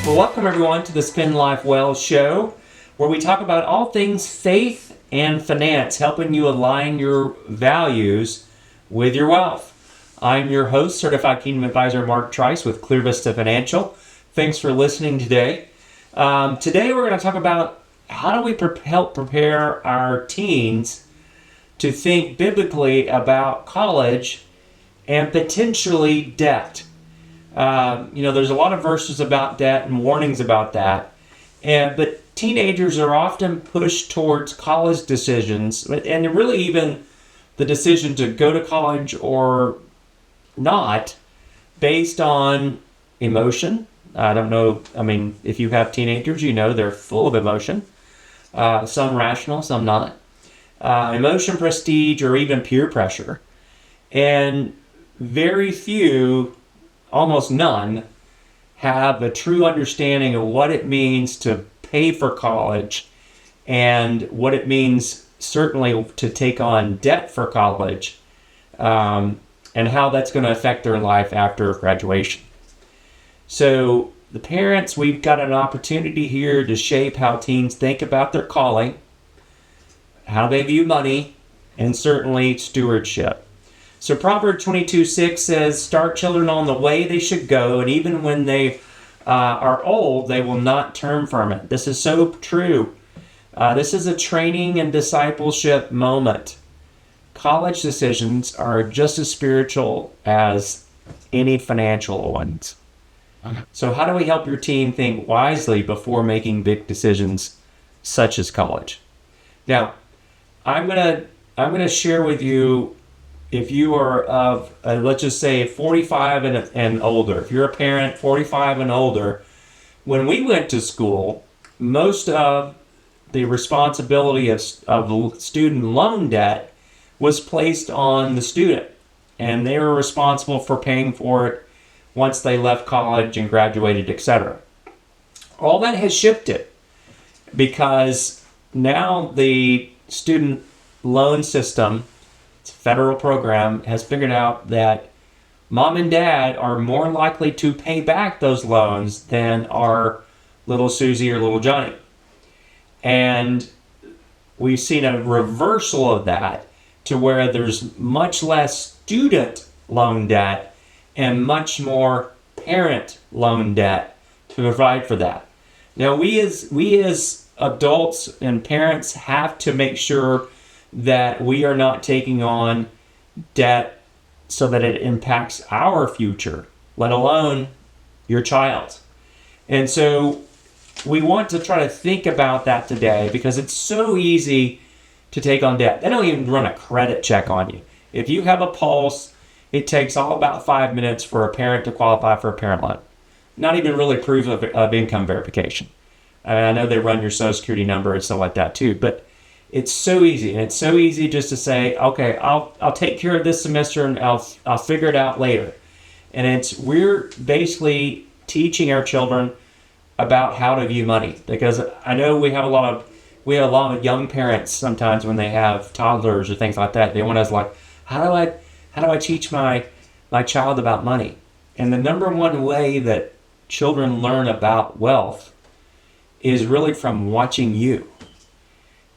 Well, welcome everyone to the Spend Life Well show, where we talk about all things faith and finance, helping you align your values with your wealth. I'm your host, Certified Kingdom Advisor Mark Trice with Clear Vista Financial. Thanks for listening today. Today we're going to talk about how do we help prepare our teens to think biblically about college and potentially debt. There's a lot of verses about debt and warnings about that. But teenagers are often pushed towards college decisions, and really even the decision to go to college or not, based on emotion. I don't know, if you have teenagers, they're full of emotion. Some rational, some not. Emotion, prestige, or even peer pressure. And very few, almost none, have a true understanding of what it means to pay for college and what it means certainly to take on debt for college, and how that's going to affect their life after graduation. So the parents, we've got an opportunity here to shape how teens think about their calling, how they view money, and certainly stewardship. So Proverbs 22:6 says, "Start children on the way they should go, and even when they are old, they will not turn from it." This is so true. This is a training and discipleship moment. College decisions are just as spiritual as any financial ones. So how do we help your teen think wisely before making big decisions such as college? Now, I'm gonna share with you, if you are of, let's just say 45 and older, if you're a parent 45 and older, when we went to school, most of the responsibility of student loan debt was placed on the student, and they were responsible for paying for it once they left college and graduated, etc. All that has shifted because now the student loan system, it's a federal program, has figured out that mom and dad are more likely to pay back those loans than are little Susie or little Johnny. And we've seen a reversal of that to where there's much less student loan debt and much more parent loan debt to provide for that. Now, we as adults and parents have to make sure that we are not taking on debt so that it impacts our future, let alone your child. And so we want to try to think about that today because it's so easy to take on debt. They don't even run a credit check on you. If you have a pulse, it takes all about 5 minutes for a parent to qualify for a parent loan. Not even really proof of income verification. I know they run your social security number and stuff like that too, but it's so easy, and it's so easy just to say, okay, I'll take care of this semester and I'll figure it out later. And we're basically teaching our children about how to view money, because I know we have a lot of young parents sometimes when they have toddlers or things like that. They want us like, how do I teach my child about money? And the number one way that children learn about wealth is really from watching you.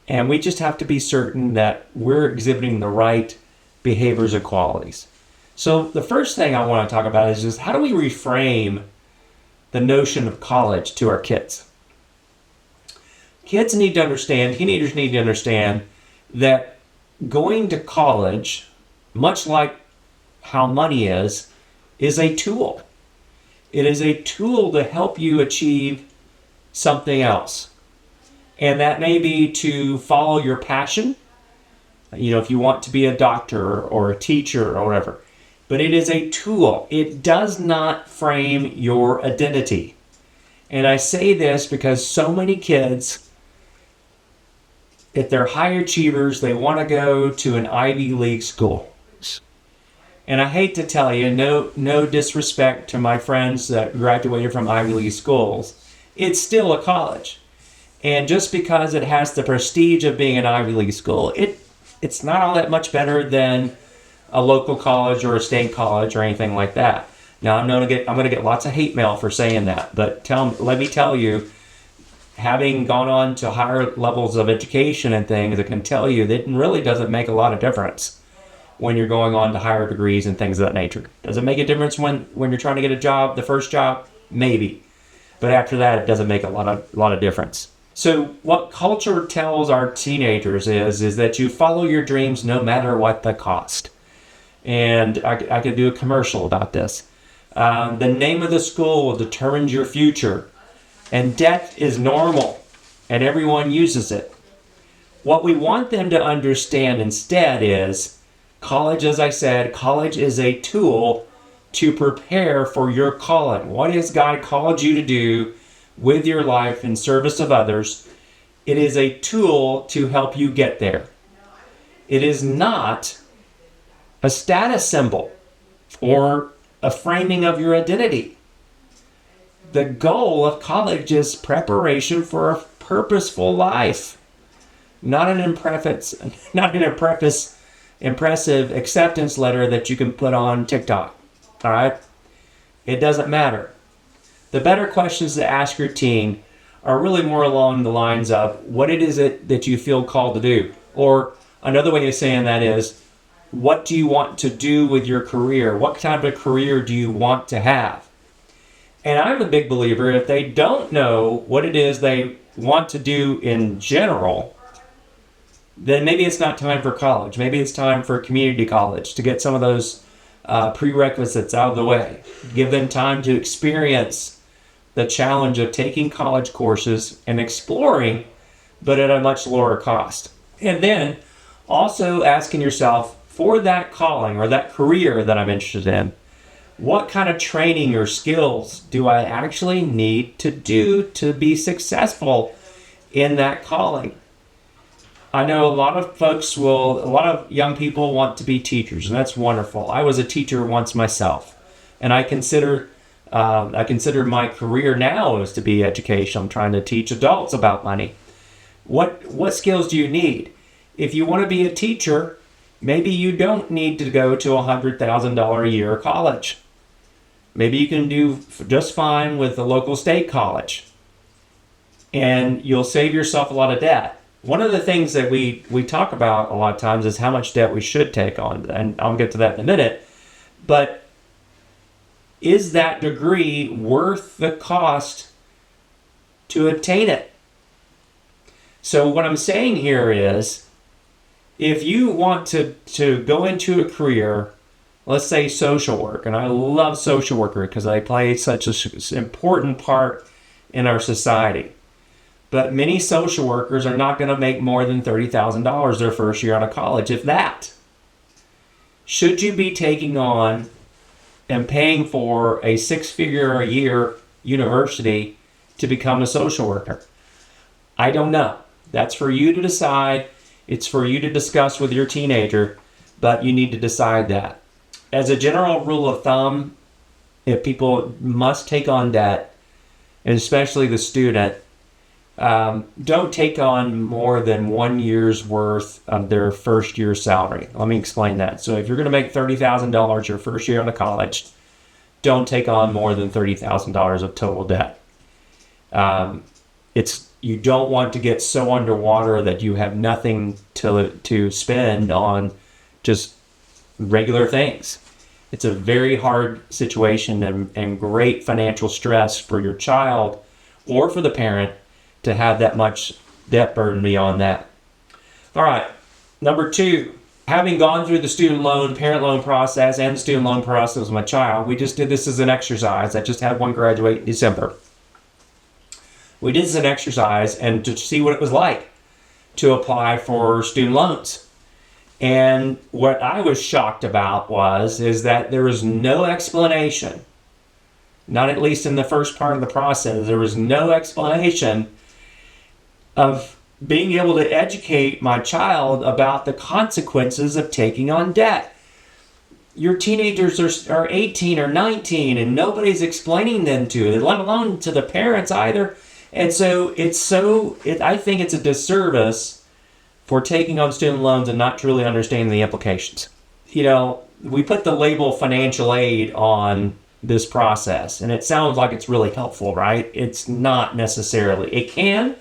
And we just have to be certain that we're exhibiting the right behaviors and qualities. So the first thing I want to talk about is just how do we reframe the notion of college to our kids? Teenagers need to understand that going to college, much like how money is a tool. It is a tool to help you achieve something else. And that may be to follow your passion, if you want to be a doctor or a teacher or whatever. But it is a tool. It does not frame your identity. And I say this because so many kids, if they're high achievers, they want to go to an Ivy League school. And I hate to tell you, no disrespect to my friends that graduated from Ivy League schools, it's still a college. And just because it has the prestige of being an Ivy League school, it's not all that much better than a local college or a state college or anything like that. Now I'm gonna get lots of hate mail for saying that, but let me tell you, having gone on to higher levels of education and things, I can tell you that it really doesn't make a lot of difference when you're going on to higher degrees and things of that nature. Does it make a difference when you're trying to get a job, the first job? Maybe. But after that, it doesn't make a lot of difference. So what culture tells our teenagers is that you follow your dreams no matter what the cost. And I could do a commercial about this. The name of the school determines your future. And debt is normal, and everyone uses it. What we want them to understand instead is college, as I said, college is a tool to prepare for your calling. What has God called you to do with your life in service of others? It is a tool to help you get there. It is not a status symbol or a framing of your identity. The goal of college is preparation for a purposeful life, not an impressive acceptance letter that you can put on TikTok. All right? It doesn't matter. The better questions to ask your teen are really more along the lines of what it is that you feel called to do. Or another way of saying that is, what do you want to do with your career? What type of career do you want to have? And I'm a big believer, if they don't know what it is they want to do in general, then maybe it's not time for college. Maybe it's time for community college to get some of those prerequisites out of the way. Give them time to experience the challenge of taking college courses and exploring, but at a much lower cost. And then also asking yourself, for that calling or that career that I'm interested in, what kind of training or skills do I actually need to do to be successful in that calling? I know a lot of young people want to be teachers, and that's wonderful. I was a teacher once myself, and I consider my career now is to be education. I'm trying to teach adults about money. What skills do you need? If you want to be a teacher, maybe you don't need to go to $100,000 a year college. Maybe you can do just fine with a local state college, and you'll save yourself a lot of debt. One of the things that we talk about a lot of times is how much debt we should take on, and I'll get to that in a minute. But is that degree worth the cost to obtain it? So what I'm saying here is, if you want to go into a career, let's say social work, and I love social worker because they play such an important part in our society. But many social workers are not going to make more than $30,000 their first year out of college, if that. Should you be taking on and paying for a six-figure a year university to become a social worker? I don't know. That's for you to decide. It's for you to discuss with your teenager, but you need to decide that. As a general rule of thumb, if people must take on debt, and especially the student, don't take on more than 1 year's worth of their first year's salary. Let me explain that. So if you're going to make $30,000 your first year out of college, don't take on more than $30,000 of total debt. You don't want to get so underwater that you have nothing to spend on just regular things. It's a very hard situation and great financial stress for your child or for the parent to have that much debt burden beyond that. All right, number 2, having gone through the parent loan process and the student loan process with my child, we just did this as an exercise. I just had one graduate in December. We did this as an exercise and to see what it was like to apply for student loans. And what I was shocked about is that there was no explanation, not at least in the first part of the process, there was no explanation of being able to educate my child about the consequences of taking on debt. Your teenagers are 18 or 19 and nobody's explaining them to it, let alone to the parents either. And so I think it's a disservice for taking on student loans and not truly understanding the implications. You know, we put the label financial aid on this process. And it sounds like it's really helpful, right? It's not necessarily. It can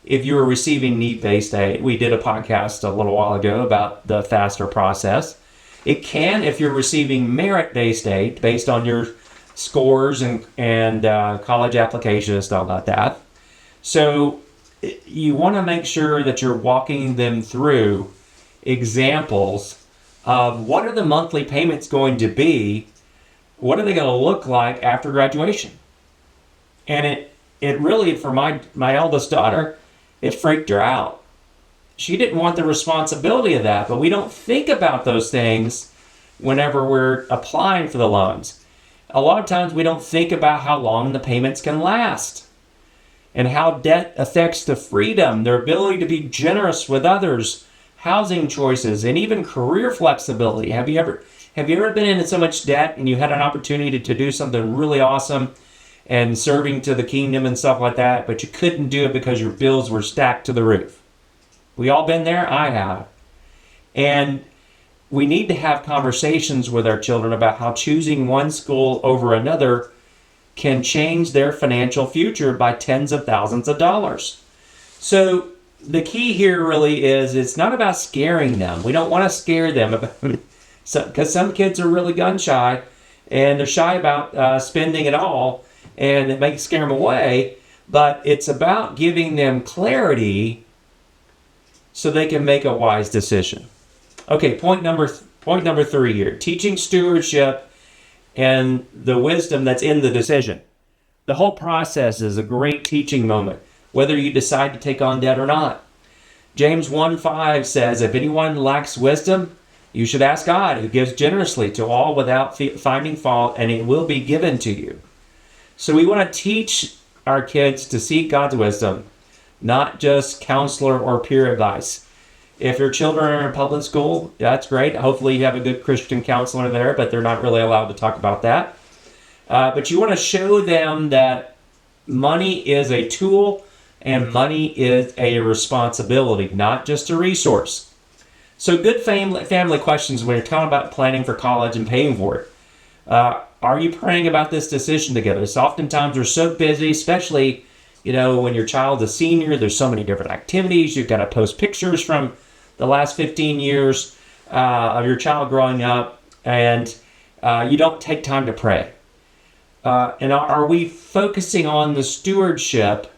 if you were receiving need-based aid. We did a podcast a little while ago about the FASTER process. It can if you're receiving merit-based aid based on your scores and college application and stuff like that. So you want to make sure that you're walking them through examples of what are the monthly payments going to be, what are they going to look like after graduation. And it really, for my eldest daughter, it freaked her out. She didn't want the responsibility of that, but we don't think about those things whenever we're applying for the loans. A lot of times we don't think about how long the payments can last and how debt affects the freedom, their ability to be generous with others, housing choices, and even career flexibility. Have you ever been in so much debt and you had an opportunity to do something really awesome and serving to the kingdom and stuff like that, but you couldn't do it because your bills were stacked to the roof? We all been there? I have. And we need to have conversations with our children about how choosing one school over another can change their financial future by tens of thousands of dollars. So the key here really is it's not about scaring them. We don't want to scare them because some kids are really gun shy and they're shy about spending it all, and it may scare them away. But it's about giving them clarity so they can make a wise decision. Okay, point number 3 here: teaching stewardship and the wisdom that's in the decision. The whole process is a great teaching moment, whether you decide to take on debt or not. James 1:5 says, if anyone lacks wisdom, you should ask God, who gives generously to all without finding fault, and it will be given to you. So we want to teach our kids to seek God's wisdom, not just counselor or peer advice. If your children are in public school, that's great. Hopefully you have a good Christian counselor there, but they're not really allowed to talk about that. But you want to show them that money is a tool and money is a responsibility, not just a resource. So good family questions when you're talking about planning for college and paying for it. Are you praying about this decision together? So oftentimes we're so busy, especially when your child's a senior, there's so many different activities. You've got to post pictures from the last 15 years of your child growing up, and you don't take time to pray. And are we focusing on the stewardship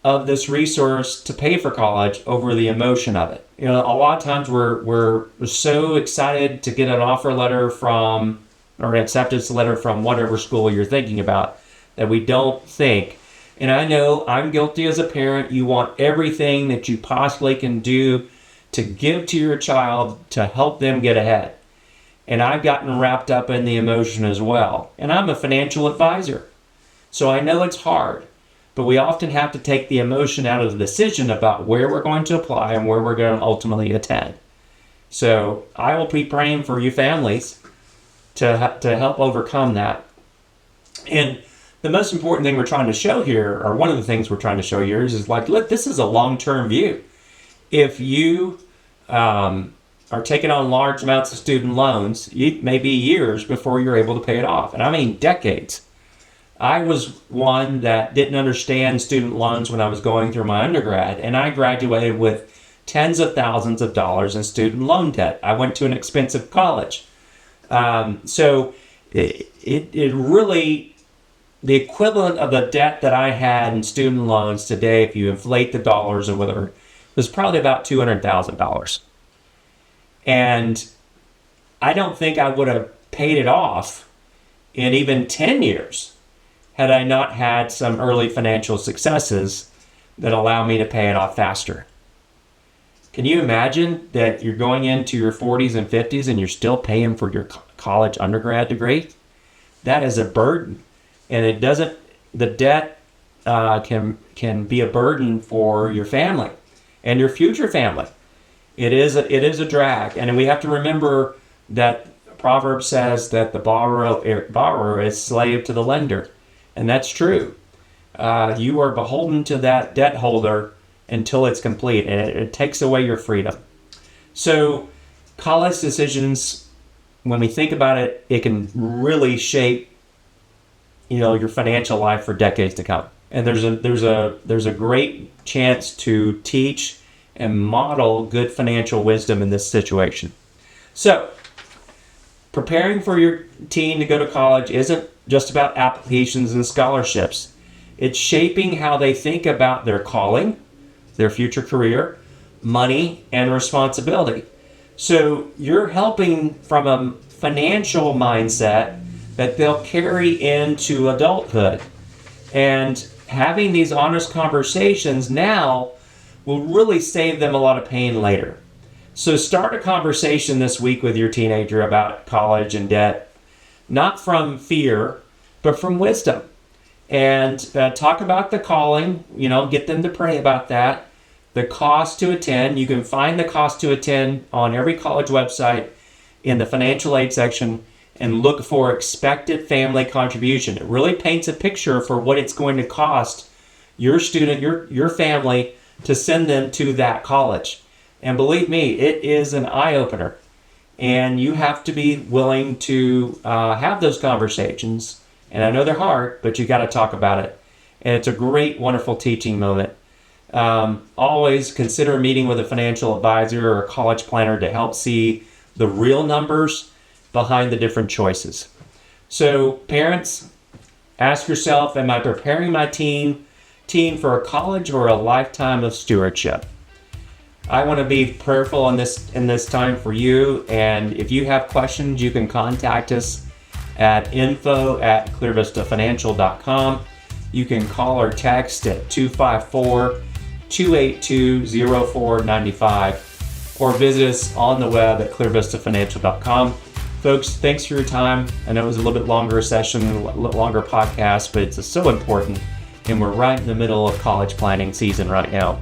of this resource to pay for college over the emotion of it? A lot of times we're so excited to get an offer letter from, or an acceptance letter from whatever school you're thinking about, that we don't think. And I know I'm guilty as a parent. You want everything that you possibly can do to give to your child to help them get ahead. And I've gotten wrapped up in the emotion as well. And I'm a financial advisor, so I know it's hard. But we often have to take the emotion out of the decision about where we're going to apply and where we're going to ultimately attend. So I will be praying for you families to help overcome that. And the most important thing we're trying to show here, or one of the things we're trying to show here, is like, look, this is a long-term view. If you are taking on large amounts of student loans, it may be years before you're able to pay it off. And I mean decades. I was one that didn't understand student loans when I was going through my undergrad, and I graduated with tens of thousands of dollars in student loan debt. I went to an expensive college. So it really, the equivalent of the debt that I had in student loans today, if you inflate the dollars or whatever, was probably about $200,000. And I don't think I would have paid it off in even 10 years had I not had some early financial successes that allow me to pay it off faster. Can you imagine that you're going into your 40s and 50s and you're still paying for your college undergrad degree? That is a burden. And the debt can be a burden for your family and your future family. It is a drag. And we have to remember that Proverbs says that the borrower is slave to the lender. And that's true. You are beholden to that debt holder until it's complete, and it takes away your freedom. So college decisions when we think about it, it can really shape, your financial life for decades to come. And there's a great chance to teach and model good financial wisdom in this situation. So, preparing for your teen to go to college isn't just about applications and scholarships. It's shaping how they think about their calling, their future career, money, and responsibility. So you're helping from a financial mindset that they'll carry into adulthood. And having these honest conversations now will really save them a lot of pain later. So start a conversation this week with your teenager about college and debt, not from fear, but from wisdom. And talk about the calling, get them to pray about that. The cost to attend, you can find the cost to attend on every college website in the financial aid section, and look for expected family contribution. It really paints a picture for what it's going to cost your student, your family, to send them to that college. And believe me, it is an eye-opener. And you have to be willing to have those conversations. And I know they're hard, but you got to talk about it. And it's a great, wonderful teaching moment. Always consider meeting with a financial advisor or a college planner to help see the real numbers behind the different choices. So parents, ask yourself, am I preparing my teen for a college or a lifetime of stewardship? I want to be prayerful in this time for you. And if you have questions, you can contact us at info@clearvistafinancial.com. You can call or text at 254-282-0495 or visit us on the web at clearvistafinancial.com. Folks, thanks for your time. I know it was a little bit longer session, a little longer podcast, but it's so important. And we're right in the middle of college planning season right now.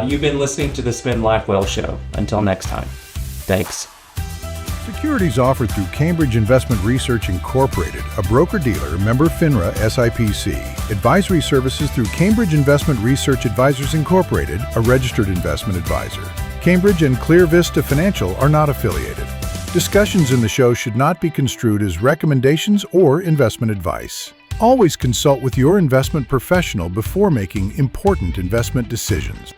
You've been listening to the Spend Life Well Show. Until next time, thanks. Securities offered through Cambridge Investment Research Incorporated, a broker-dealer, member FINRA SIPC. Advisory services through Cambridge Investment Research Advisors Incorporated, a registered investment advisor. Cambridge and Clear Vista Financial are not affiliated. Discussions in the show should not be construed as recommendations or investment advice. Always consult with your investment professional before making important investment decisions.